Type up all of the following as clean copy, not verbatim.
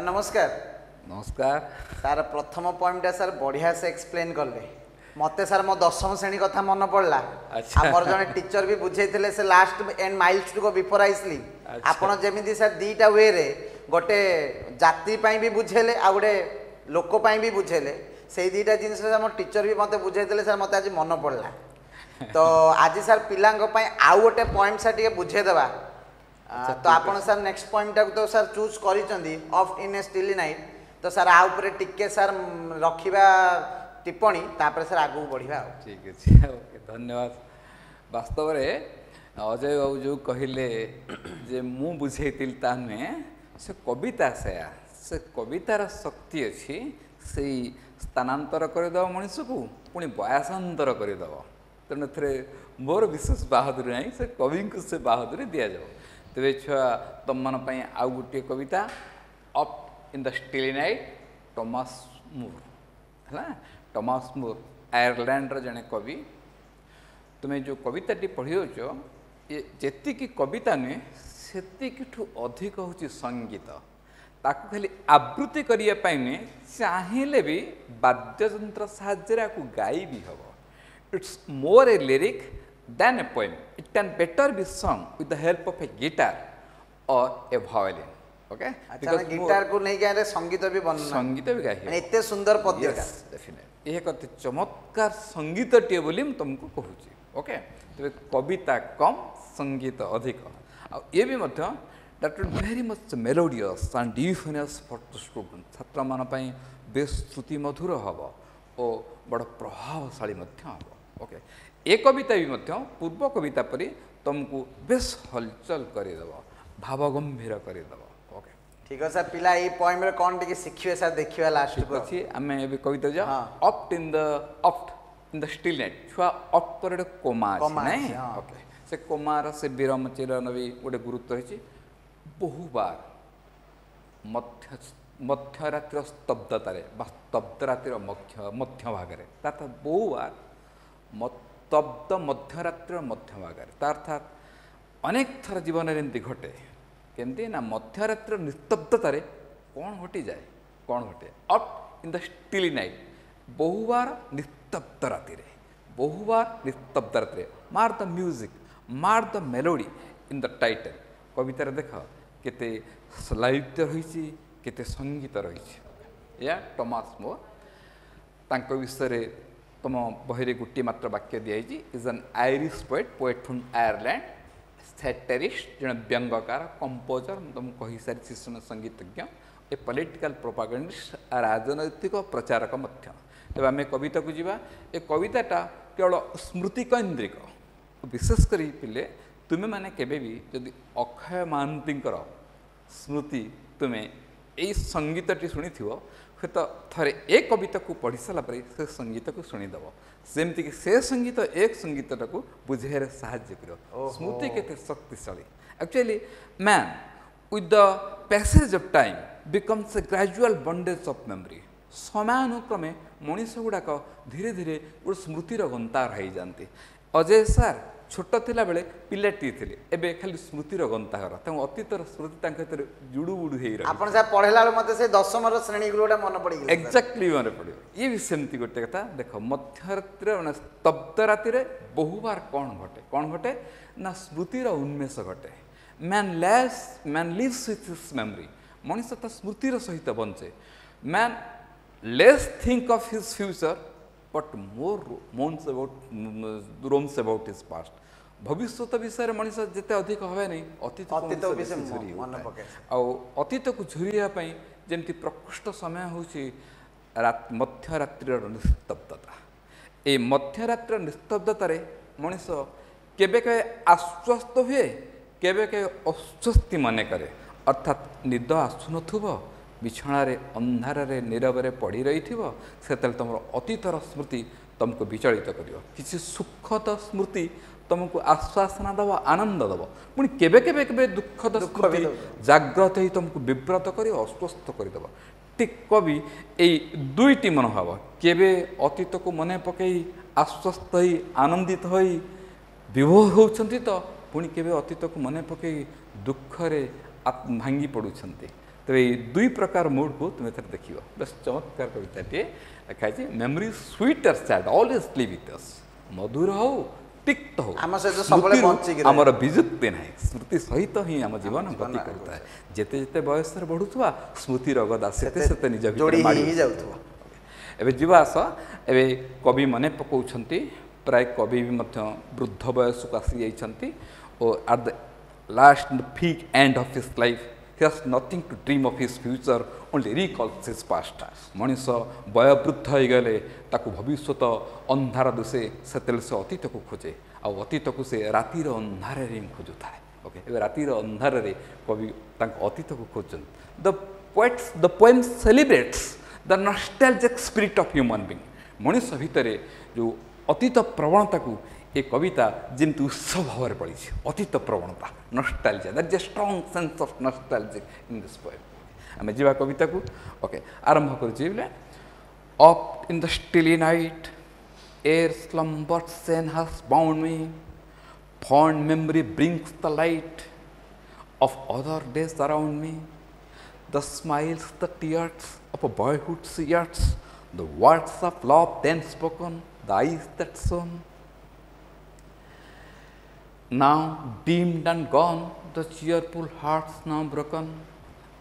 Sir नमस्कार। नमस्कार sir प्रथम पॉइंट सर बढ़िया से एक्सप्लेन कले मते सर मो दशम श्रेणी कथा मन पड़ला। अच्छा। आमर जने टीचर भी बुझेइथिले से last and miles to go before I sleep. अच्छा। आपण जेमिति सर दीटा वे रे गोटे जाति पई भी बुझेले आ गोटे लोक पई भी बुझेले से दीटा जिनिस सर मोर टीचर भी मते बुझेइथिले सर मते आज मन पड़ला। तो आज सर पिलांग पई आउ गोटे पॉइंट सर टिके बुझे देबा। तो आपण सर नेक्स्ट पॉइंट तो सर चूज करिसंदी oft in a stilly night. तो सर आ ऊपर टिके सर रखिबा टिप्पणी तापर सर आगु बढ़िबा। ठीक अछि ओके धन्यवाद। वास्तव रे अजय बाबू जो कहिले जे मु बुझेइतिल ताने से कविता से कवितार शक्ति अछि से स्थानांतर करदेव मनीष को पुणी बयासांतर करदेव। तेणु थे मोर विशेष बहादुरी नहीं से कवि को से बहादुरी दि जाओ। तेरे छुआ तुम मन आउ गोटे कविता oft in the stilly night Thomas Moore है। टॉमस मूर आयरलैंड जड़े कवि। तुम्हें जो कविताटी पढ़ीच ये जी कविता नुहे से अधिक हूँ संगीत। ताकू खाली आवृत्ति करने नुहे चाहिए भी वाद्ययंत्र साहाय्य गाई भी हम। It's more A lyric than a poem. It can better be sung with the help of a guitar or a violin. Okay? अच्छा गिटार को नहीं गाए संगीत भी बनना। संगीत भी गाए। माने इतने सुंदर पद्य का। डेफिनेटली। यह कहते चमत्कार संगीत टे बोली हम तुमको कहूची। ओके? तो कविता कम संगीत अधिक। और ये भी मध्य that would very much melodious and euphonious for the student. छात्र मान पई बेस श्रुति मधुर हबो ओ बड़ प्रभावशाली मध्य हबो। ओके? ए कविता भी मध्य पूर्व कविता परी तुमको बेस हलचल करदेव भावगंभीर करदेव। ओके ठीक है सर। पिला ये पॉइंट में कौन टिके शिखिए सर देखिए लास्ट को अच्छी आम ए कविता जा up in the still night छुआ अप पर कोमा नहीं। ओके से कोमार से विरम चिरन भी गोटे गुरुत्व रही। बहुबार मध्यरात्र स्तब्धतार स्तब्ध रातिर मध्य भागे बहुबार स्तब्ध मध्यरात्र मध्य भागे अर्थात अनेक थर जीवन में एमती घटे केमती ना मध्यरात्र निस्तब्धतार कौन घटी जाए कौन घटे oft in the stilly night बहुबार निस्तब्ध राति बहुबार निस्तब्ध राति mark the music mark the melody in the title कवितार देख केते साहित्य रही केते संगीत रही। या टॉमस मूर तांको विषय तुम बहरे गोटे मात्र वाक्य दिखाई is an Irish poet from Ireland satirist जन व्यंगकार कंपोजर तुम कही सारी संगीतज्ञ ए पॉलिटिकल प्रोपागेंडिस्ट राजनैतिक प्रचारक मध्य। तब आम कविता को जीवा ए कविताटा केवल स्मृति केन्द्रिक विशेषकर पिले तुम्हें माने केबे भी जदि अक्षय महांती स्मृति तुम्हें यही संगीतटी शुणी हे तो थरे एक कविता को पढ़ी सारा से संगीत को शुणीदेव सेमती कि से संगीत एक संगीतटा को बुझे साहाय्य कर स्मृति के शक्तिशाली। Actually man with the passage of time becomes a gradual bondage of memory. समयानुक्रमे मनीष गुड़ाक धीरे धीरे गोटे स्मृतिर गंतार हो जाती। अजय सार छोट थिला बेले पिलाटी थिले एबे खाली स्मृतिर गंताघर अतीतर स्मृति जुड़ू बुड़ू हो आपन साहब पढ़ेला मते से दशम श्रेणी गुलोटा मन पड़ी गेल। एक्जेक्टली मन पड़े। ये भी सेमती गोटे कथा देख मध्यरात्रि माने स्तब्ध राति रे बहुबार कौन घटे ना स्मृतिर उन्मेष घटे। Man lives with his memory मनीष ता स्मृतिर सहित बंचे। Man less think of his future but more roams about his past. भविष्य विषय मनीष जिते अधिक हे नहीं अतीत अतीत को झुरियापी जमी प्रकृष्ट समय हूँ मध्यरात्रि निस्तब्धता। ये मध्यरात्रि निस्तब्धतार मनीष केबे के आश्वस्त हुए केबे के अस्वस्ति मन करे अर्थात निद आसुन बिछणारे अंधारे नीरव पड़ी रही से तुम अतीतर स्मृति तुमको विचलित कर किसी सुखद स्मृति तुमको आश्वासना दब आनंद दब पुणी केबे केबे केबे दुखद स्मृति जाग्रत ही तुमको विव्रत कर अस्वस्थ करदेव। ठीक कवि यही दुईटी मनोभाव केबे अतीत को मन पकई आश्वस्त ही आनंदित हो विभोर होती तो पुणी केबे अतीत को मन पकई दुखरे भांगी पड़ुंट। ତେବେ ଏଇ ଦୁଇ ପ୍ରକାର ମୁଡକୁ ତୁମେ ଏଥର ଦେଖିବ। ବେଶ ଚମତ୍କାର କବିତାଟିଏ ଲେଖା ହେଇଛି। Memory sweet or sad always live with us. ମଧୁର ହଉ ତିକ୍ତ ହଉ ଆମ ସହିତ ସବୁବେଳେ ସ୍ମୃତିରୁ ବଞ୍ଚିକି ରହିବ। ଆମର ବିଯୁକ୍ତି ନାହିଁ। ସ୍ମୃତି ସହିତ ହିଁ ଆମ ଜୀବନ ଗତି କରୁଥାଏ। ଯେତେ ଯେତେ ବୟସରେ ବଢ଼ୁଥିବା ସ୍ମୃତିର ଗଦା ସେତେ ସେତେ ନିଜ ଭିତରେ ଯୋଡ଼ି ମାଡ଼ି ହେଇ ଯାଉଥିବ। ଏବେ ଯିବା ଆସ ଏବେ କବି ମନେ ପକାଉଛନ୍ତି ପ୍ରାୟ କବି ବି ମଧ୍ୟ ବୃଦ୍ଧ ବୟସକୁ ଆସିଯାଇଛନ୍ତି ଓ at the last fag end of his life he has nothing to dream of his future only recalls his past. ମଣିଷ ବୟବୃଦ୍ଧ ହୋଇଗଲେ ତାକୁ ଭବିଷ୍ୟତ ଅନ୍ଧାର ଦିଶେ, ସେତେବେଳେ ସେ ଅତୀତକୁ ଖୋଜେ ଆଉ ଅତୀତକୁ ସେ ରାତିର ଅନ୍ଧାରରେ ହିଁ ଖୋଜୁଥାଏ। ଓକେ, ଏବେ ରାତିର ଅନ୍ଧାରରେ କବି ତାଙ୍କ ଅତୀତକୁ ଖୋଜୁଛନ୍ତି। The poem celebrates the nostalgic spirit of human being. ମଣିଷ ଭିତରେ ଯେଉଁ ଅତୀତ ପ୍ରବଣତାକୁ ଏ କବିତା ଯେମିତି ଉତ୍ସବ ଭାବରେ ପଡ଼ିଛି। ଅତୀତ ପ୍ରବଣତା nostalgia, that is a strong sense of nostalgic in this poem. ଆମେ ଯିବା କବିତାକୁ। ଓକେ, ଆରମ୍ଭ କରୁଛି ବୋଲେ oft in the stilly night ere slumber's chain has bound me fond memory brings the light of other days around me, the smiles, the tears of a boyhood's years, the words of love then spoken, the eyes that shone. Now dimmed and gone, the cheerful hearts now broken,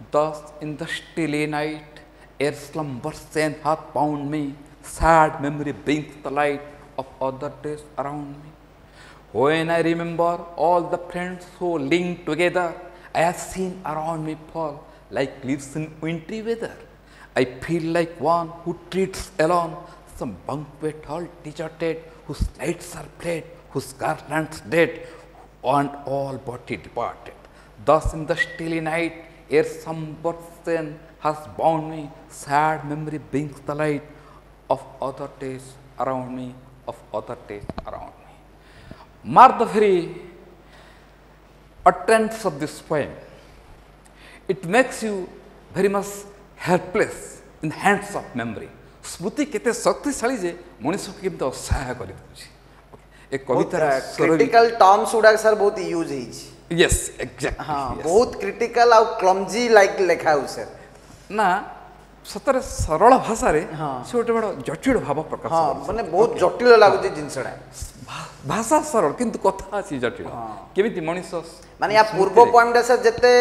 thus in the stilly night, ere slumber sen hath bound me, sad memory brings the light of other days around me. When I remember all the friends who linked together, I have seen around me fall like leaves in wintry weather. I feel like one who treats alone some banquet hall deserted, whose lights are fled, whose garlands dead, and all body departed. Thus in the stilly night, ere somber sun has bound me, sad memory brings the light of other days around me, of other days around me. Mark the very utterance of this poem. It makes you very much helpless in the hands of memory. ସ୍ମୃତି କେତେ ଶକ୍ତିଶାଳୀ ଯେ ମଣିଷକୁ କେମିତି ଅସହାୟ କରିଦେଉଛି। ଏ କବିତାର critical terms ଗୁଡାକ sir ବହୁତ ୟୁଜ୍ ହେଇଛି। ୟେସ୍ ଏକ୍ଜାକ୍ଟ ହଁ, ବହୁତ କ୍ରିଟିକାଲ ଆଉ କ୍ଲମଜି ଲାଇକ୍ ଲେଖା ହଉଛି ସାର୍। ନା ସତରେ ସରଳ ଭାଷାରେ ହଁ। ସେ ଗୋଟେ ବଡ଼ ଜଟିଳ ଭାବ ପ୍ରକାଶ ହଁ, କରୁଛି। ମାନେ ବହୁତ ଜଟିଳ ଲାଗୁଛି ଜିନିଷଟା। ଭାଷା ସରଳ କିନ୍ତୁ କଥା ଅଛି ଜଟିଳ। କେମିତି ମଣିଷ ମାନେ ୟା ପୂର୍ବ ପଏଣ୍ଟଟା ସାର୍ ଯେତେ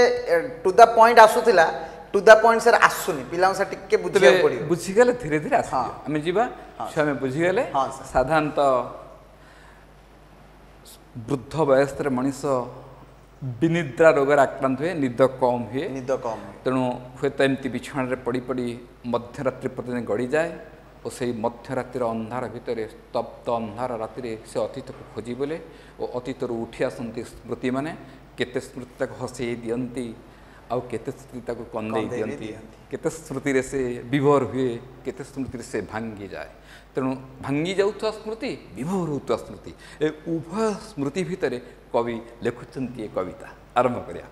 ଟୁ ଦ ପଏଣ୍ଟ ଆସୁଥିଲା, ଟୁ ଦ ପଏଣ୍ଟ ସାର୍ ଆସୁନି। ପିଲାଙ୍କୁ ସାର୍ ଟିକେ ବୁଝିବାକୁ ପଡ଼ିବ। ବୁଝିଗଲେ ଧୀରେ ଧୀରେ ଆସିବ। ଆମେ ଯିବା ଛୁଆମାନେ ବୁଝିଗଲେ। ହଁ, ସାର୍। ସାଧାରଣତଃ ବୃଦ୍ଧ ବୟସରେ ମଣିଷ ବିନିଦ୍ରା ରୋଗରେ ଆକ୍ରାନ୍ତ ହୁଏ, ନିଦ କମ୍ ହୁଏ। ନିଦ କମ୍ ହୁଏ। ତେଣୁ ହୁଏତ ଏମିତି ବିଛଣାରେ ପଡ଼ି ପଡ଼ି ମଧ୍ୟରାତ୍ରି ପ୍ରତିଦିନ ଗଡ଼ିଯାଏ ଓ ସେହି ମଧ୍ୟରାତ୍ରିର ଅନ୍ଧାର ଭିତରେ ସ୍ତବ୍ଧ ଅନ୍ଧାର ରାତିରେ ସେ ଅତୀତକୁ ଖୋଜି ବୋଲେ ଓ ଅତୀତରୁ ଉଠି ଆସନ୍ତି ସ୍ମୃତିମାନେ। କେତେ ସ୍ମୃତି ତାକୁ ହସେଇ ଦିଅନ୍ତି ଆଉ କେତେ ସ୍ମୃତି ତାକୁ କନ୍ଦେଇ ଦିଅନ୍ତି। କେତେ ସ୍ମୃତିରେ ସେ ବିଭୋର ହୁଏ, କେତେ ସ୍ମୃତିରେ ସେ ଭାଙ୍ଗିଯାଏ। ତେଣୁ ଭାଙ୍ଗି ଯାଉଥିବା ସ୍ମୃତି, ବିଭୋର ହେଉଥିବା ସ୍ମୃତି, ଏ ଉଭୟ ସ୍ମୃତି ଭିତରେ କବି ଲେଖୁଛନ୍ତି ଏ କବିତା। ଆରମ୍ଭ କରିବା।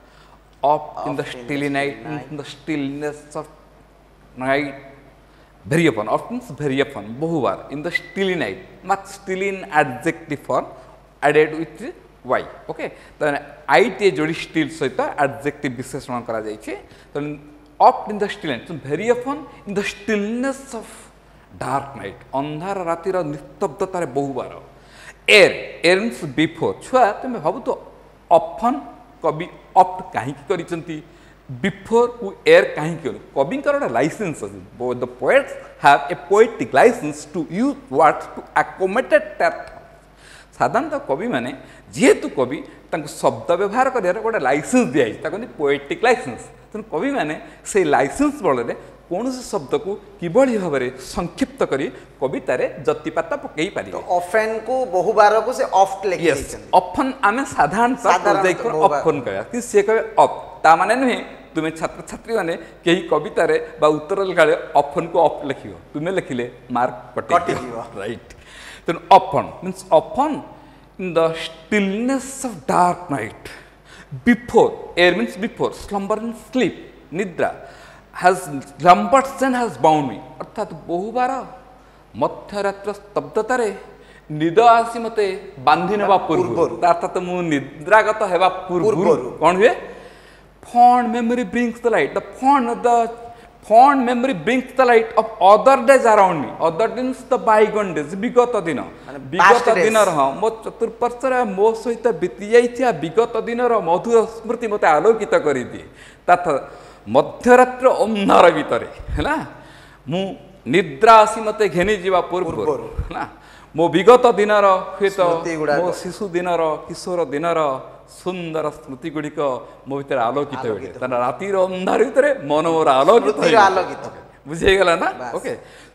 Oft in the stilly night, in the stillness of night, very often, often very often, বহুবার, in the stilly night, much still in adjective form added with y, okay, then I टे जोड़ी still सहित adjective विशेषण करा जाइछे। then oft in the stillness, very often in the stillness of dark night, अंधार रातिर निस्तब्धता रे बहुबार। air means before, छुआ तुम भाबु तो often कवि oft काहे की करिसंती, before who air kahin kyo कवि का गोटे लाइसेंस अछि। both the poets have a poetic license to use words to accommodate that। साधारणतः कवि माने जेहेतु कवि तांको शब्द व्यवहार करियार गोटे लाइसेंस दिया ताको पोएटिक लाइसेंस। तेणु कवि माने से लाइसेंस बଳରେ कौनसी शब्द को किभଳି भाବରେ संक्षिप्त करी कवितारे जतिपात पकई पारि। ऑफेन को बहुबार को से ऑफ्ट लेखि दिछन। ऑफन आमे साधारणतः प्रोजेक्ट ऑफन कहया कि से कहे ऑफ ता माने नुहे तुमे छात्र छात्री माने केही कवितारे बा उत्तर लिखाले ऑफन को ऑफ लिखियो, तुमे लिखिले मार्क कटि दियो, राइट। तेणु often means often in the stillness of dark night, before air means before, slumber means sleep निद्रा, has slumbered and has bound me, अर्थात बहुबार मध्यरात्र स्तब्धतारे निद आसी मते बांधी नेबा पूर्व, अर्थात मु निद्रागत हेबा पूर्व कोन हुए fond memory brings the light. The fond memory brings the light of other days around me. Other means the bygone days. ବିଗତ ଦିନ ବିଗତ ଦିନର ହଁ ମୋ ଚତୁଃପାର୍ଶ୍ୱରେ ମୋ ସହିତ ବିତି ଯାଇଥିବା ବିଗତ ଦିନର ମଧୁର ସ୍ମୃତି ମୋତେ ଆଲୋକିତ କରିଦିଏ। ତଥା ମଧ୍ୟରାତ୍ର ଅନ୍ଧାର ଭିତରେ ହେଲା ମୁଁ ନିଦ୍ରା ଆସି ମୋତେ ଘେନିଯିବା ପୂର୍ବରୁ ହେଲା ମୋ ବିଗତ ଦିନର ହୁଏତ ମୋ ଶିଶୁ ଦିନର କିଶୋର ଦିନର ସୁନ୍ଦର ସ୍ମୃତି ଗୁଡ଼ିକ ମୋ ଭିତରେ ଆଲୋକିତ ହୁଏ। ତାର ରାତିର ଅନ୍ଧାର ଭିତରେ ମନ ମୋର ଆଲୋକିତ ବୁଝିଗଲା ନା? Okay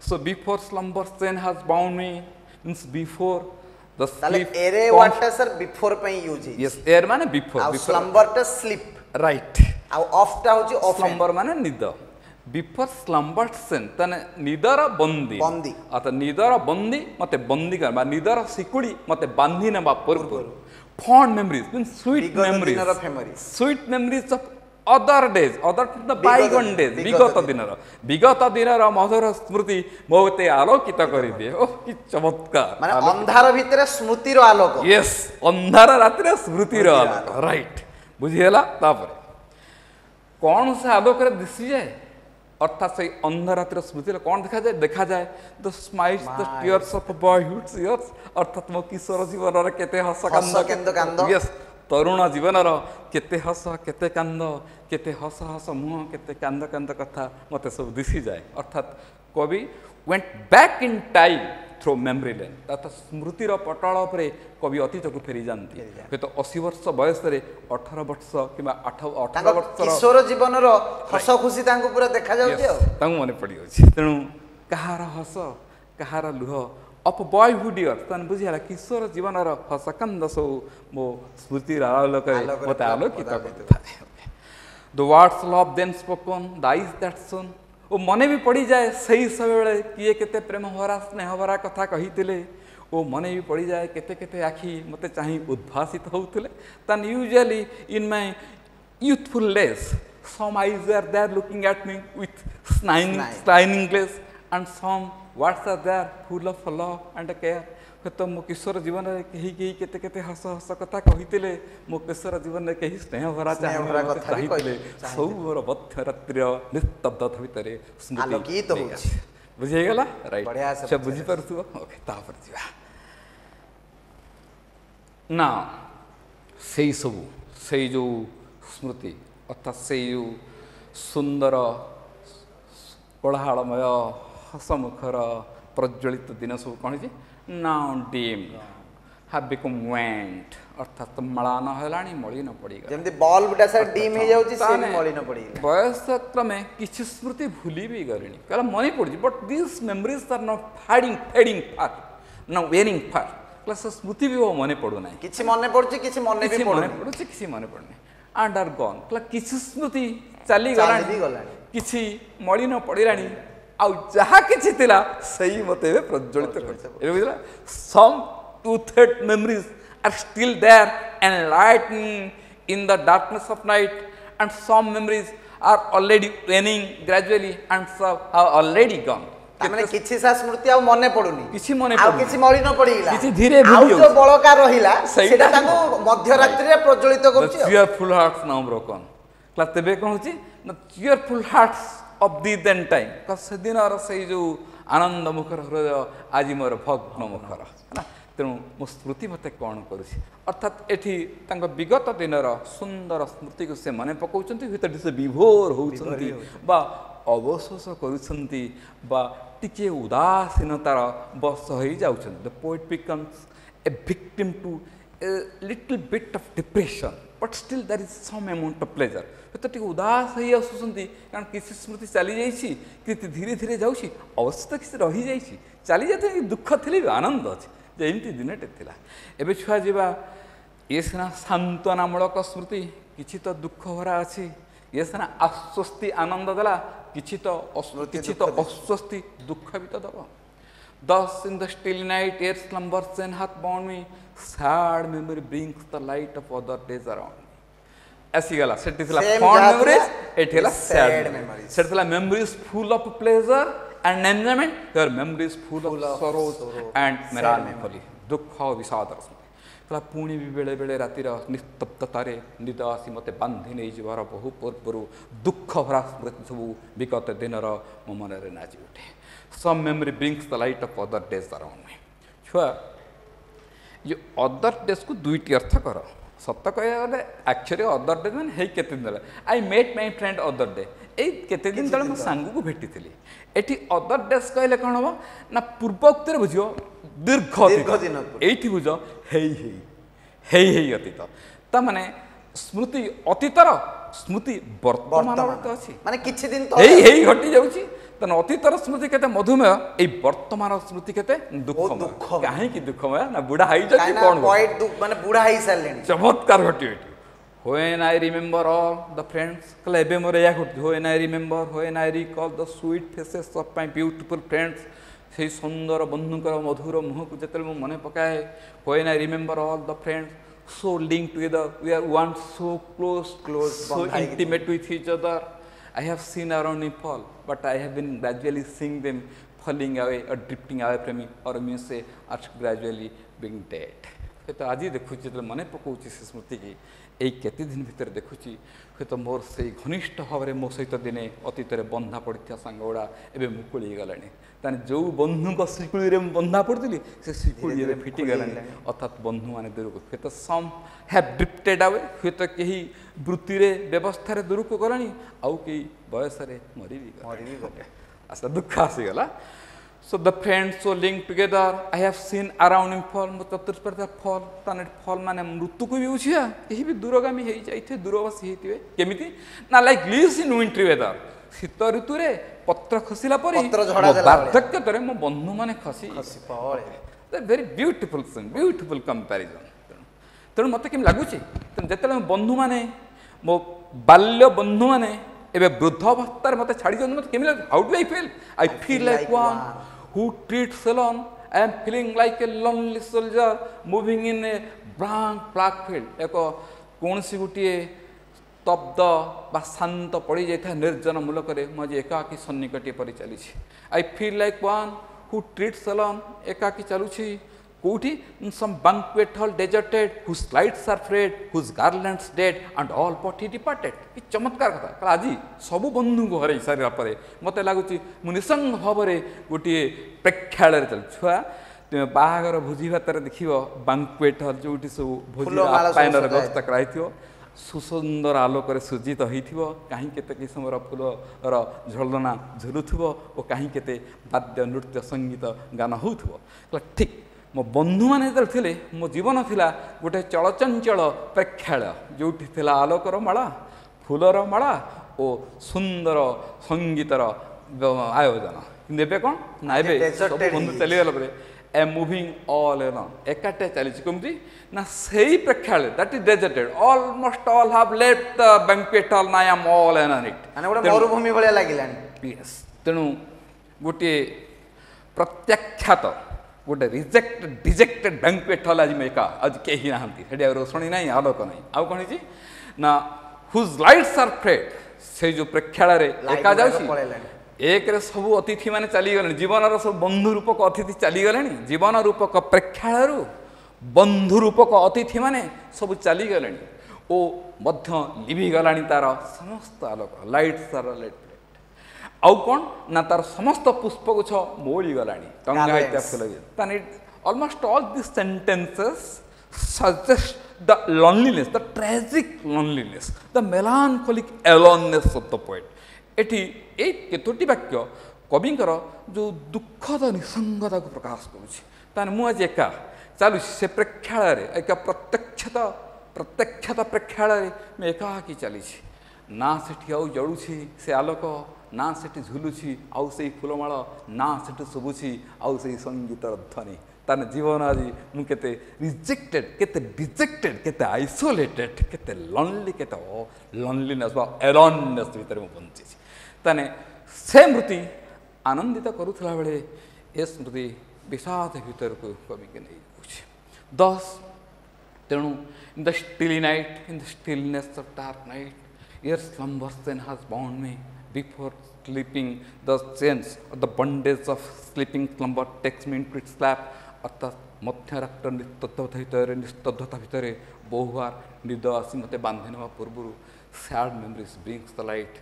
so before slumber chain has bound me means before the sleep ଏରେ ୱାର୍ଡଟା ସର ବିଫୋର ପାଇଁ ୟୁଜ ହେଇଛି। ୟେସ୍ ଏର ମାନେ ବିଫୋର ଆଉ ସ୍ଲମ୍ବରଟା ସ୍ଲିପ ରାଇଟ୍ ଆଉ ଅଫଟା ହଉଛି ଅଫ ସ୍ଲମ୍ବର ମାନେ ନିଦ ବିଫୋର ସ୍ଲମ୍ବର ଚେନ୍ ତାନେ ନିଦର ବନ୍ଦୀ ଅର୍ଥାৎ ନିଦର ବନ୍ଦୀ ମୋତେ ବନ୍ଦୀ କର ବା ନିଦର ଶିକୁଳି ମୋତେ ବାନ୍ଧି ନେବା ପୂର୍ବରୁ fond memories means sweet memories of other days, other the bygone days, ବିଗତ ଦିନର ମଧୁର ସ୍ମୃତି ମୋତେ ଆଲୋକିତ କରିଦିଏ। ଓଃ କି ଚମତ୍କାର ମାନେ ଅନ୍ଧାର ଭିତରେ ସ୍ମୃତିର ଆଲୋକ। ୟେସ୍ ଅନ୍ଧାର ରାତିରେ ସ୍ମୃତିର ଆଲୋକ ରାଇଟ୍ ବୁଝିହେଲା। ତାପରେ କ'ଣ ସେ ଆଲୋକରେ ଦିଶିଯାଏ ଅର୍ଥାତ୍ ସେଇ ଅନ୍ଧାର ରାତିର ସ୍ମୃତିରେ କ'ଣ ଦେଖାଯାଏ the smiles the tears of boyhood years ଅର୍ଥାତ୍ ମୋ କିଶୋର ଜୀବନର କେତେ ହସ କାନ୍ଦ ୟେସ୍ ତରୁଣ ଜୀବନର କେତେ ହସ କେତେ କାନ୍ଦ କେତେ ହସ ହସ ମୁହଁ କେତେ କାନ୍ଦ କାନ୍ଦ କଥା ମୋତେ ସବୁ ଦିଶିଯାଏ। ଅର୍ଥାତ୍ କବି went back in time through memory lane ଅର୍ଥାତ୍ ସ୍ମୃତିର ପଟଳ ଉପରେ କବି ଅତୀତକୁ ଫେରିଯାଆନ୍ତି। ହୁଏତ 80 ବର୍ଷ ବୟସରେ 18 ବର୍ଷ କିମ୍ବା 18 ବର୍ଷର କିଶୋର ଜୀବନର ହସ ଖୁସି ତାଙ୍କୁ ପୁରା ଦେଖାଯାଉଛି ଆଉ ତାଙ୍କୁ ମନେ ପଡ଼ିଯାଉଛି। ତେଣୁ କାହାର ହସ କାହାର ଲୁହ ଅଫ୍ ବୟହୁଡ୍ ଇୟର୍ସ ତାମାନେ ବୁଝିହେଲା କିଶୋର ଜୀବନର ହସ କାନ୍ଦ ସବୁ ମୋ ସ୍ମୃତିର ଆଲୋକରେ ମୋତେ ଆଲୋକିତ କରିଥାଏ। The words love then spoken the eyes that shone ଓ ମନେ ବି ପଡ଼ିଯାଏ ସେହି ସବୁବେଳେ କିଏ କେତେ ପ୍ରେମ ଭରା ସ୍ନେହ ଭରା କଥା କହିଥିଲେ ଓ ମନେ ବି ପଡ଼ିଯାଏ କେତେ କେତେ ଆଖି ମୋତେ ଚାହିଁ ଉଦ୍ଭାସିତ ହେଉଥିଲେ। Then usually in my youthful days some eyes are there looking at me with smiling glaze and some words are there full of love and care. ହୁଏତ ମୋ କିଶୋର ଜୀବନରେ କେହି କେହି କେତେ କେତେ ହସ ହସ କଥା କହିଥିଲେ ମୋ କିଶୋର ଜୀବନରେ କେହି ସ୍ନେହ ଭରା ଚାହିଁଥିଲେ ସବୁ ମୋର ମଧ୍ୟରାତ୍ରିର ନିସ୍ତବ୍ଧତା ଭିତରେ ଆଲୋକିତ ହେଉଛି। ବୁଝିଗଲା ରାଇଟ୍ ସେ ବୁଝିପାରୁଥିବ। ଓକେ ତାପରେ ଯିବା ନା ସେଇ ସବୁ ସେଇ ଯେଉଁ ସ୍ମୃତି ଅର୍ଥାତ୍ ସେଇ ଯେଉଁ ସୁନ୍ଦର କୋଳାହଳମୟ ହସମୁଖର ପ୍ରଜ୍ୱଳିତ ଦିନ ସବୁ କ'ଣ ହେଇଛି now dim have become went ଅର୍ଥାତ୍ ମ୍ଳାନ ହେଲାଣି ମଳିନ ପଡ଼ିଗଲା। ଯେମିତି ବଲ୍ବଟା ସାର୍ ଡିମ୍ ହେଇଯାଉଛି ସେ ମଳିନ ପଡ଼ିଗଲା। ବୟସ କ୍ରମେ କିଛି ସ୍ମୃତି ଭୁଲି ବି ଗଲିଣି କାରଣ ମନେ ପଡ଼ୁଛି but this memories are not fading far not wearing far ସେ ସ୍ମୃତି ବି ମନେ ପଡ଼ୁନାହିଁ। କିଛି ମନେ ପଡ଼ୁଛି କିଛି ମନେ ପଡ଼ୁଛି କିଛି ମନେ ପଡ଼ୁନି ଆଣ୍ଡ ଆର୍ ଗନ୍ କିଛି ସ୍ମୃତି ଚାଲିଗଲାଣି କିଛି ମଳିନ ପଡ଼ିଲାଣି ଆଉ ଯାହା କିଛି ଥିଲା ସେଇ ମୋତେ ଏବେ ପ୍ରଜ୍ୱଳିତ କରିଛି। ଏବେ ବୁଝିଲା ସମ୍ ଟୁଥେଡ୍ memories are still there and lightening in the darkness of night and some memories are already waning gradually and some have already gone ମାନେ କିଛି ସା ସ୍ମୃତି ଆଉ ମନେ ପଡୁନି କିଛି ମନେ ଆଉ କିଛି ମଳିନ ପଡ଼ିଗଲା କିଛି ଧୀରେ ଆଉ ଯୋ ବଳକା ରହିଲା ସେଟା ତାଙ୍କୁ ମଧ୍ୟରାତ୍ରିରେ ପ୍ରଜ୍ୱଳିତ କରୁଛି। cheerful hearts now broken class ତେବେ କ'ଣ ହେଉଛି ନା cheerful hearts of the then time ସେଦିନର ସେଇ ଯେଉଁ ଆନନ୍ଦ ମୁଖର ହୃଦୟ ଆଜି ମୋର ଭଗ୍ନ ମୁଖର ହେଲା। ତେଣୁ ମୋ ସ୍ମୃତି ମୋତେ କ'ଣ କରୁଛି ଅର୍ଥାତ୍ ଏଠି ତାଙ୍କ ବିଗତ ଦିନର ସୁନ୍ଦର ସ୍ମୃତିକୁ ସେ ମନେ ପକାଉଛନ୍ତି ଭିତରେ ସେ ବିଭୋର ହେଉଛନ୍ତି ବା ଅବଶୋଷ କରୁଛନ୍ତି ବା ଟିକିଏ ଉଦାସୀନତାର ବଶ ହୋଇଯାଉଛନ୍ତି। The poet becomes a victim to a little bit of depression but still there is some amount of pleasure. ହୁଏତ ଟିକେ ଉଦାସ ହେଇ ଆସୁଛନ୍ତି କାରଣ କିଛି ସ୍ମୃତି ଚାଲିଯାଇଛି କିନ୍ତୁ ଧୀରେ ଧୀରେ ଯାଉଛି ଅବଶ୍ୟ ତ କିଛି ରହିଯାଇଛି ଚାଲିଯାଇଥାଏ ଦୁଃଖ ଥିଲେ ବି ଆନନ୍ଦ ଅଛି ଯେ ଏମିତି ଦିନଟେ ଥିଲା। ଏବେ ଛୁଆ ଯିବା ଇଏ ସିନା ସାନ୍ତ୍ୱନାମୂଳକ ସ୍ମୃତି କିଛି ତ ଦୁଃଖ ଭରା ଅଛି ଇଏ ସିନା ଆଶ୍ୱସ୍ତି ଆନନ୍ଦ ଦେଲା କିଛି ତ ଅସ୍ୱସ୍ତି ଦୁଃଖ ବି ତ ଦେବ। Thus in the still night air slumbers and hath bound me sad memory brings the light of other days around me। ଆସିଗଲା ସେଠି ଥିଲା fond memories ଏଠି ହେଲା sad memories। ସେଠି ଥିଲା memories full of pleasure and enjoyment your memories full of sorrows and melancholy ଦୁଃଖ ବିଷାଦର ସ୍ମୃତି। कहला पुणी भी बेले बेले रातिर निस्तब्धतारे निद आसी मते बांधी नहीं जीवार बहु पूर्व दुख भरा स्मृति सब विगत दिनर मो मन नाची उठे some memory brings the light of other days around me छुआ ये अदर डेज को दुईटी अर्थ कर सत कह गले एक्चुअली अदर डे मैंने हे केते दिन I met my friend other day ए केते दिन तले मो सांग को भेटी थी एठी अदर डेज कहले कोन हो ना पूर्वोक्तिर बुझियो दीर्घ दिन एठी बुझो हेई अतीत ता माने स्मृति अतीतर स्मृति वर्तमान अछि माने किछि दिन तो हेई घटी जाउची तन अतीतर स्मृति केते मधुमेह ए वर्तमान स्मृति केते दुःखमय काहे की दुःखमय ना बुढ़ा हाई जति कोन पॉइंट दुख माने बुढ़ा हाई सालेनी चमत्कार घटी एठी when I remember all the friends क्लेबे मोरे या घटी when I remember when I recall the sweet faces of my beautiful friends से सुंदर बंधुकर मधुर मुह को जतल मो मने पकाए when I remember all the friends so linked together we are one so close so intimate with each other I have seen around me fall, but I have been gradually seeing them falling away or drifting away from me, or you say, are gradually being dead. तो आज देखुची तो मन पकाउची से स्मृति की एक केते दिन भीतर देखुची तो मोर से घनिष्ठ भाव में मो सहित दिने अतीत बंधा पड़ता सांगुड़ा एवं मुकुड़ी गलानी ताने जो बंधु को शिकुड़ी बंधा पड़ती से शिकुड़ी फिटी गलानी अर्थात बंधु मान दूर को तो सम हैव ड्रिफ्टेड अवे हुए तो कहीं वृत्ति व्यवस्था दूर को गलानी आउ कई बयस मरी भी गले आसा दुख आसीगला So the friends so linked together. I have seen around him fall. मो चतुष्पार्श्व fall. ताने fall माने मृत्यु को भी उछिया. यही भी दूरगामी है जाइथे दूरवासी हेतिवे. केमिति ना like leaves in winter weather. शीत ऋतु रे पत्र खसिला परी. पत्र झड़ा जाला. वार्धक्य तरे मो बंधु माने खसी पळे. That very beautiful thing, beautiful comparison. तेणु मते केम लागुची. तेणु जेतले बंधु माने मो बाल्य बंधु माने एबे वृद्ध अवस्था मते छाड़ी जन मते केम लाग. How do I feel? I feel like one who treats alone. I am feeling like a lonely soldier moving in a black field. एको कौन सी गुटिए स्तब्ध बा शांत पड़ी जाता निर्जन मूलक मजे एकाकी सन्निकटे परि चली. I feel like one who treats alone. एकाकी चलुछि कोठी some banquet hall deserted whose lights are frayed whose garlands dead and all party departed. ये चमत्कार कथा आज सब बंधु को हरई सारा परे मते लागुची मु निसंग भावरे गोटे प्रेक्षालय चल छुआ तुम बाहागर भोजी भातर देखियो banquet hall जोटी सब भोजी आपायनर व्यवस्था कराइथियो सुसुंदर आलोक सुजित होइथिबो काहे केते कि समर फूलर झलना झुलुथिबो ओ काहे केते वाद्य नृत्य संगीत गान होउथिबो ठीक मो बंधु मैंने थे मो जीवन थिला गोटे चलचंचल प्रेक्षालय जोटी थिला आलोकर माला फूलर माला ओ सुंदर संगीतर आयोजन कि कौन ना सब बंधु चलीगला ए मुविंग ऑल एलोन एकाटे चली कमती ना सही प्रेक्षालय that is deserted almost all have left the banquet hall ना I am all in it माने गोटे मरुभूमि भलिया लागिलानी. यस तेणु गोटे प्रत्याख्यात गोटे रिजेक्टेड डिजेक्टेड बैंक्वेट हॉल आज एका आज कहीं ना रोषणी ना आलोक ना आउ कौन ना हुज लाइट्स आर फ्रेड से जो प्रेक्षालय एका जाउछि एक रे सब अतिथि माने चली गले जीवन सब बंधु रूपक अतिथि चली गले जीवन रूपक प्रेक्षालय बंधु रूपक अतिथि माने सब चली गले ओ मध्य लिभि गलानी तार समस्त आलोक लाइट्स आर लेट आउ कौन ना तार समस्त पुष्पगुच्छ मोड़ी गलानी टंगा फुल ताने almost all this sentences suggest the loneliness, the tragic loneliness, the melancholic aloneness of the poet. एटी ए केतोटी वाक्य कविंकर जो दुखद निसंगता को प्रकाश करुछि ताने मु आज एका चालू से प्रेक्षालय एक प्रत्यक्षता प्रेक्षालय में एकाकी चली ना सेठी आउ जड़ुछि से आलोक ना सेठी झुलुछि आउ से फूलमाଳ ना सेठी शुभुछि आउ से संगीतर ध्वनि ताने जीवन आज मु केते रिजेक्टेड केते डिजेक्टेड केते आइसोलेटेड केते लॉनली केते लॉनलीनेस बा एलोननेस भीतर मु बंची ताने से स्मृति आनंदित करुथला बेले ए स्मृति विषाद भीतर को कवि के नहीं कुछ दस तेणु in the still night in the stillness of dark night your slumbers then has bound me before sleeping the chains or the bondage of sleeping slumber takes me into its lap अर्थात ମଧ୍ୟରାତ୍ର ନିସ୍ତବ୍ଧତା ଭିତରେ ବହୁବାର ନିଦ ଆସି ମୋତେ ବାନ୍ଧି ନେବା ପୂର୍ବରୁ sad memories brings the light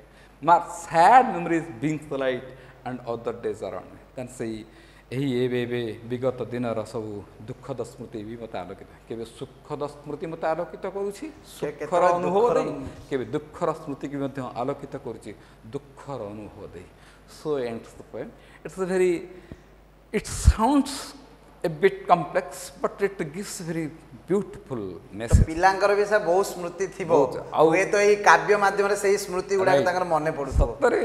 sad memories brings the light and other days around me. କାରଣ ସେଇ ଏବେ ବିଗତ ଦିନର ସବୁ ଦୁଃଖଦ ସ୍ମୃତି ବି ମୋତେ ଆଲୋକିତ, କେବେ ସୁଖଦ ସ୍ମୃତି ମୋତେ ଆଲୋକିତ କରୁଛି ସୁଖର ଅନୁଭବ ଦେଇ, କେବେ ଦୁଃଖର ସ୍ମୃତିକି ମଧ୍ୟ ଆଲୋକିତ କରୁଛି ଦୁଃଖର ଅନୁଭବ ଦେଇ। So ends the poem. It sounds a bit complex, but it gives very beautiful message. ପିଲାଙ୍କର ବି ସେ ବହୁତ ସ୍ମୃତି ଥିବ, ହୁଏ ତ ଏଇ କାବ୍ୟ ମାଧ୍ୟମରେ ସେଇ ସ୍ମୃତି ଗୁଡାକ ତାଙ୍କର ମନେ ପଡୁଥିବ। ସତରେ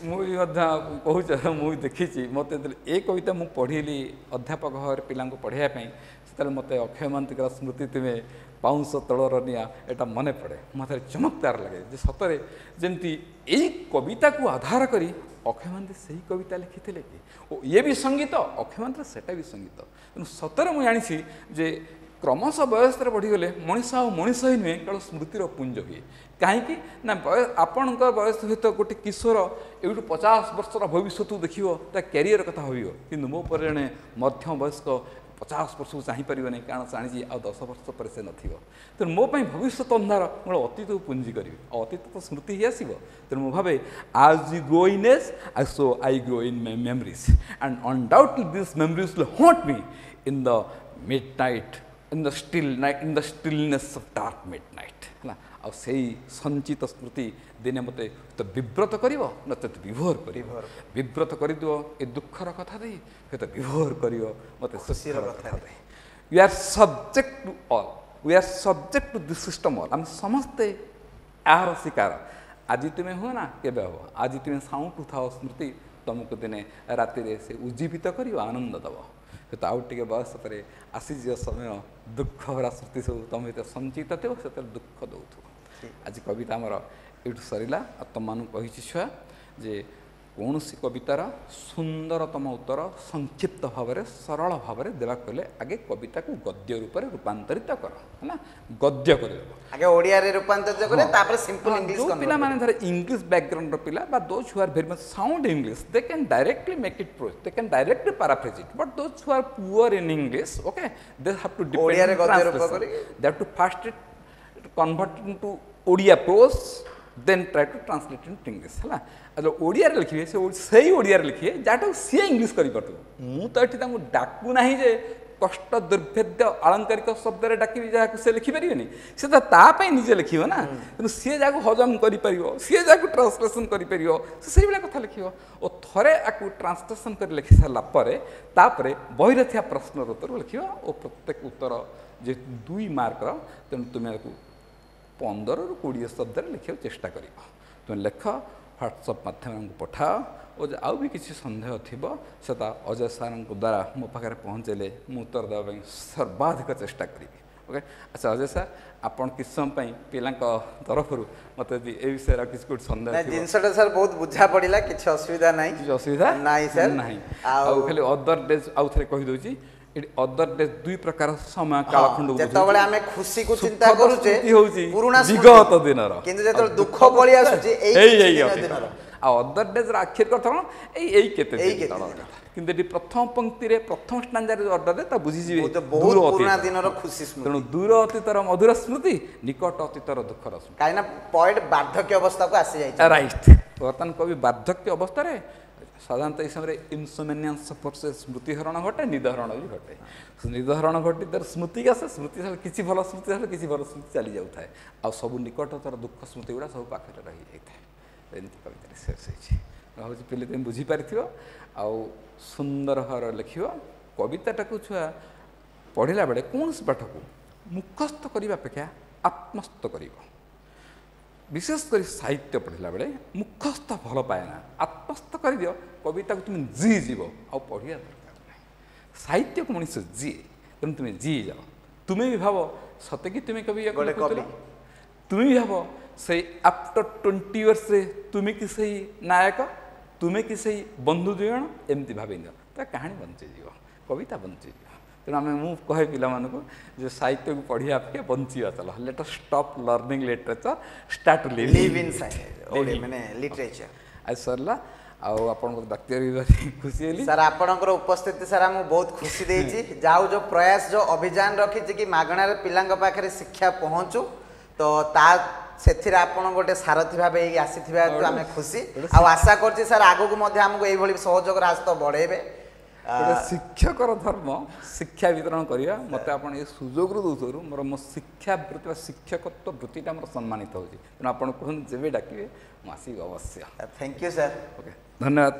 ମୁଁ ମଧ୍ୟ କହୁଛ, ମୁଁ ଦେଖିଛି, ମୋତେ ଏ କବିତା ମୁଁ ପଢ଼ିଲି ଅଧ୍ୟାପକ ଭାବରେ ପିଲାଙ୍କୁ ପଢ଼ାଇବା ପାଇଁ, ସେତେବେଳେ ମୋତେ ଅକ୍ଷୟ ମହାନ୍ତିଙ୍କର ସ୍ମୃତି ତୁମେ ପାଉଁଶ ତଳର ନିଆଁ ଏଇଟା ମନେ ପଡ଼େ। ମୋତେ ଚମତ୍କାର ଲାଗେ ଯେ ସତରେ ଯେମିତି ଏଇ କବିତାକୁ ଆଧାର କରି ଅକ୍ଷୟ ମହାନ୍ତି ସେହି କବିତା ଲେଖିଥିଲେ କି, ଓ ଇଏ ବି ସଙ୍ଗୀତ, ଅକ୍ଷୟ ମହାନ୍ତିର ସେଟା ବି ସଙ୍ଗୀତ। ତେଣୁ ସତରେ ମୁଁ ଜାଣିଛି ଯେ କ୍ରମଶଃ ବୟସରେ ବଢ଼ିଗଲେ ମଣିଷ ଆଉ ମଣିଷ ହିଁ ନୁହେଁ, କେବଳ ସ୍ମୃତିର ପୁଞ୍ଜ ହୁଏ। କାହିଁକି ନା ଆପଣଙ୍କ ବୟସ ସହିତ ଗୋଟେ କିଶୋର ଏଇଠୁ 50 ବର୍ଷର ଭବିଷ୍ୟତକୁ ଦେଖିବ, ତା କ୍ୟାରିୟର କଥା ଭାବିବ, କିନ୍ତୁ ମୋ ପରେ ଜଣେ ମଧ୍ୟମ ବୟସ୍କ 50 ବର୍ଷକୁ ଚାହିଁପାରିବନି, କାରଣ ଜାଣିଛି ଆଉ 10 ବର୍ଷ ପରେ ସେ ନଥିବ। ତେଣୁ ମୋ ପାଇଁ ଭବିଷ୍ୟତ ଅନ୍ଧାର, ମୋର ଅତୀତକୁ ପୁଞ୍ଜି କରିବି, ଆଉ ଅତୀତ ତ ସ୍ମୃତି ହିଁ ଆସିବ। ତେଣୁ ମୁଁ ଭାବେ as you grow in age, so I grow in my memories, and undoubtedly these memories will haunt me in the midnight, in the still night, in the stillness of dark midnight। ହେଲା, ଆଉ ସେଇ ସଞ୍ଚିତ ସ୍ମୃତି ଦିନେ ମୋତେ ତ ବିବ୍ରତ କରିବ, ନଚେତ ବିଭୋର କରିବ। ବିବ୍ରତ କରିଦେବ ଏ ଦୁଃଖର କଥା ଦେଇ, ହୁଏତ ବିଭୋର କରିବ ମୋତେ ଖୁସିର କଥା ଦେଇ। You are subject to all, we are subject to this system all. ଆମେ ସମସ୍ତେ ଏହାର ଶିକାର। ଆଜି ତୁମେ ହୁଅ ନା କେବେ ହେବ, ଆଜି ତୁମେ ସାଉଁଟୁଥାଅ ସ୍ମୃତି, ତୁମକୁ ଦିନେ ରାତିରେ ସେ ଉଜ୍ଜୀବିତ କରିବ, ଆନନ୍ଦ ଦେବ। ହୁଏତ ଆଉ ଟିକେ ବୟସ ପରେ ଆସିଯିବ ସମୟ, ଦୁଃଖ ଭରା ସ୍ମୃତି ସବୁ ତୁମ ଭିତରେ ସଞ୍ଚିତ ଥିବ, ସେଥିରେ ଦୁଃଖ ଦେଉଥିବ। ଆଜି କବିତା ଆମର ଏଇଠୁ ସରିଲା। ଆଉ ତୁମମାନଙ୍କୁ କହିଛି ଛୁଆ ଯେ କୌଣସି କବିତାର ସୁନ୍ଦରତମ ଉତ୍ତର ସଂକ୍ଷିପ୍ତ ଭାବରେ ସରଳ ଭାବରେ ଦେବାକୁ ହେଲେ ଆଗେ କବିତାକୁ ଗଦ୍ୟ ରୂପରେ ରୂପାନ୍ତରିତ କର, ହେଲା, ଗଦ୍ୟ କରିଦେବ, ଆଗେ ଓଡ଼ିଆରେ ରୂପାନ୍ତରିତ କରେ, ତାପରେ ସିମ୍ପଲ ଇଂଲିଶ। ଯେଉଁ ପିଲାମାନେ ଧର ଇଂଲିଶ ବ୍ୟାକଗ୍ରାଉଣ୍ଡର ପିଲା ବା those who are very much sound English, they can directly make it prose, they can directly paraphrase it, but those who are poor in English, okay, they have to ଓଡ଼ିଆରେ ଗଦ୍ୟ ରୂପ କରି, they have to first it convert into Odia prose, then try to translate into English, ହେଲା। ଆଉ ଓଡ଼ିଆରେ ଲେଖିବେ ସେଇ ଓଡ଼ିଆରେ ଲେଖିବେ ଯାହାଟାକୁ ସିଏ ଇଂଲିଶ କରିପାରୁଥିବ। ମୁଁ ତ ଏଠି ତାଙ୍କୁ ଡାକୁ ନାହିଁ ଯେ କଷ୍ଟ ଦୁର୍ଭେଦ୍ୟ ଆଳଙ୍କାରିକ ଶବ୍ଦରେ ଡାକିବି ଯାହାକୁ ସେ ଲେଖିପାରିବେନି, ସେ ତ ତା ପାଇଁ ନିଜେ ଲେଖିବ ନା। ତେଣୁ ସିଏ ଯାହାକୁ ହଜମ କରିପାରିବ, ସିଏ ଯାହାକୁ ଟ୍ରାନ୍ସଲେସନ୍ କରିପାରିବ, ସେ ସେଇଭଳିଆ କଥା ଲେଖିବ। ଓ ଥରେ ଆକୁ ଟ୍ରାନ୍ସଲେସନ୍ କରି ଲେଖି ସାରିଲା ପରେ ତାପରେ ବହିରେ ଥିବା ପ୍ରଶ୍ନର ଉତ୍ତର ଲେଖିବ, ଓ ପ୍ରତ୍ୟେକ ଉତ୍ତର ଯେହେତୁ 2 ମାର୍କର, ତେଣୁ ତୁମେ ଆକୁ 15ରୁ 20 ଶବ୍ଦରେ ଲେଖିବାକୁ ଚେଷ୍ଟା କରିବ। ତୁମେ ଲେଖ, ହ୍ୱାଟ୍ସଆପ୍ ମାଧ୍ୟମରେ ପଠାଅ, ଓ ଆଉ ବି କିଛି ସନ୍ଦେହ ଥିବ ସେଟା ଅଜୟ ସାର୍ଙ୍କ ଦ୍ୱାରା ମୋ ପାଖରେ ପହଞ୍ଚାଇଲେ ମୁଁ ଉତ୍ତର ଦେବା ପାଇଁ ସର୍ବାଧିକ ଚେଷ୍ଟା କରିବି। ଓକେ, ଆଚ୍ଛା ଅଜୟ ସାର୍, ଆପଣ କିଛି ସମୟ ପାଇଁ ପିଲାଙ୍କ ତରଫରୁ ମୋତେ ଯଦି ଏ ବିଷୟରେ କିଛି ଗୋଟେ ସନ୍ଦେହ ଜିନିଷଟା ସାର୍ ବହୁତ ବୁଝା ପଡ଼ିଲା, କିଛି ଅସୁବିଧା ନାହିଁ। କିଛି ଅସୁବିଧା ନାହିଁ ସାର୍, ନାହିଁ। ଆଉ ଖାଲି ଅଦର ଡେଜ୍ ଆଉ ଥରେ କହିଦେଉଛି, ଏଠି ଅଦର ଡେଜ୍ 2 ପ୍ରକାର ସମୟ କାଳଖଣ୍ଡ, ଯେତେବେଳେ ଆମେ ଖୁସିକୁ ଚିନ୍ତା କରୁଛେ ପୁରୁଣା ବିଗତ ଦିନର, କିନ୍ତୁ ଯେତେବେଳେ ଦୁଃଖ ପଳେଇ ଆସୁଛି ଏଇ ଦିନର। ଆଉ ଅଦର ଡେଜ୍ର ଆଖିର କଥା କ'ଣ, ଏଇ କେତେ ଦିନ କଥା। କିନ୍ତୁ ଏଠି ପ୍ରଥମ ପଙ୍କ୍ତିରେ ପ୍ରଥମ ଷ୍ଟାଞ୍ଜାରେ ଅର୍ଡରରେ ତା ବୁଝିଯିବେ ବହୁତ ପୁରୁଣା ଦିନର ଖୁସି ସ୍ମୃତି। ତେଣୁ ଦୂର ଅତୀତର ମଧୁର ସ୍ମୃତି, ନିକଟ ଅତୀତର ଦୁଃଖର ସ୍ମୃତି। କାହିଁକିନା ପଏଣ୍ଟ ବାର୍ଦ୍ଧକ୍ୟ ଅବସ୍ଥାକୁ ଆସିଯାଇଛି। ରାଇଟ୍, ବର୍ତ୍ତମାନ କବି ବାର୍ଦ୍ଧକ୍ୟ ଅବସ୍ଥାରେ ସାଧାରଣତଃ ଏହି ସମୟରେ ଇନସୋମେନିଆନ୍ସ ସପୋର୍ଟରେ ସ୍ମୃତିହରଣ ଘଟେ, ନିଦହରଣ ବି ଘଟେ। ନିଦହରଣ ଘଟି ତାର ସ୍ମୃତିକି ଆସେ, ସ୍ମୃତି କିଛି ଭଲ ସ୍ମୃତି ଆସିଲେ କିଛି ଭଲ ସ୍ମୃତି ଚାଲି ଯାଉଥାଏ, ଆଉ ସବୁ ନିକଟତର ଦୁଃଖ ସ୍ମୃତି ଗୁଡ଼ା ସବୁ ପାଖରେ ରହିଯାଇଥାଏ। ଏମିତି କବିତାରେ ଶେଷ ହେଇଛି। ଭାବୁଛି ପିଲେ ତୁମେ ବୁଝିପାରିଥିବ, ଆଉ ସୁନ୍ଦର ଭାବରେ ଲେଖିବ। କବିତାଟାକୁ ଛୁଆ ପଢ଼ିଲା ବେଳେ କୌଣସି ପାଠକୁ ମୁଖସ୍ଥ କରିବା ଅପେକ୍ଷା ଆତ୍ମସ୍ଥ କରିବ। ବିଶେଷ କରି ସାହିତ୍ୟ ପଢ଼ିଲା ବେଳେ ମୁଖସ୍ଥ ଭଲ ପାଏ ନା, ଆତ୍ମସ୍ଥ କରିଦିଅ, କବିତାକୁ ତୁମେ ଜିଇ ଯିବ, ଆଉ ପଢ଼ିବା ଦରକାର ନାହିଁ। ସାହିତ୍ୟକୁ ମଣିଷ ଜିଏ, ତେଣୁ ତୁମେ ଜିଇ ଯାଅ। ତୁମେ ବି ଭାବ ସତେକି ତୁମେ କବି, ତୁମେ ବି ଭାବ ସେଇ ଆଫ୍ଟର 20 ଇୟର୍ସରେ ତୁମେ କି ସେଇ ନାୟକ, ତୁମେ କି ସେଇ ବନ୍ଧୁ 2 ଜଣ, ଏମିତି ଭାବିନିଅ, ତା କାହାଣୀ ବଞ୍ଚିଯିବ, କବିତା ବଞ୍ଚିଯିବ। ତେଣୁ ମୁଁ କହେ ପିଲାମାନଙ୍କୁ ଯେ ସାହିତ୍ୟକୁ ପଢ଼ିବା ଅପେକ୍ଷା ବଞ୍ଚିବା ଚାଲ। Let us stop learning literature, start living in literature. ଆଜି ସରିଲା। ଆଉ ଆପଣଙ୍କ ଡାକ୍ତର ବି ଭାରି ଖୁସି ହେଲି ସାର୍ ଆପଣଙ୍କର ଉପସ୍ଥିତି ସାର୍ ମୁଁ ବହୁତ ଖୁସି ଦେଇଛି ଯାଉ ଯୋଉ ପ୍ରୟାସ ଯୋଉ ଅଭିଯାନ ରଖିଛି କି ମାଗଣାରେ ପିଲାଙ୍କ ପାଖରେ ଶିକ୍ଷା ପହଞ୍ଚୁ ତ ତା ସେଥିରେ ଆପଣ ଗୋଟେ ସାରଥୀ ଭାବେ ହେଇକି ଆସିଥିବା ହେତୁ ଆମେ ଖୁସି ଆଉ ଆଶା କରୁଛି ସାର୍ ଆଗକୁ ମଧ୍ୟ ଆମକୁ ଏଇଭଳି ସହଯୋଗର ହାତ ବଢ଼େଇବେ ଗୋଟେ ଶିକ୍ଷକର ଧର୍ମ ଶିକ୍ଷା ବିତରଣ କରିବା ମୋତେ ଆପଣ ଏ ସୁଯୋଗରୁ ଦେଉଥିବାରୁ ମୋର ମୋ ଶିକ୍ଷା ବୃତ୍ତି ବା ଶିକ୍ଷକତ୍ୱ ବୃତ୍ତିଟା ମୋର ସମ୍ମାନିତ ହେଉଛି ତେଣୁ ଆପଣ କୁହନ୍ତୁ ଯେବେ ଡାକିବେ ମୁଁ ଆସିବି ଅବଶ୍ୟ ଥ୍ୟାଙ୍କ ୟୁ ସାର୍ ଓକେ ଧନ୍ୟବାଦ।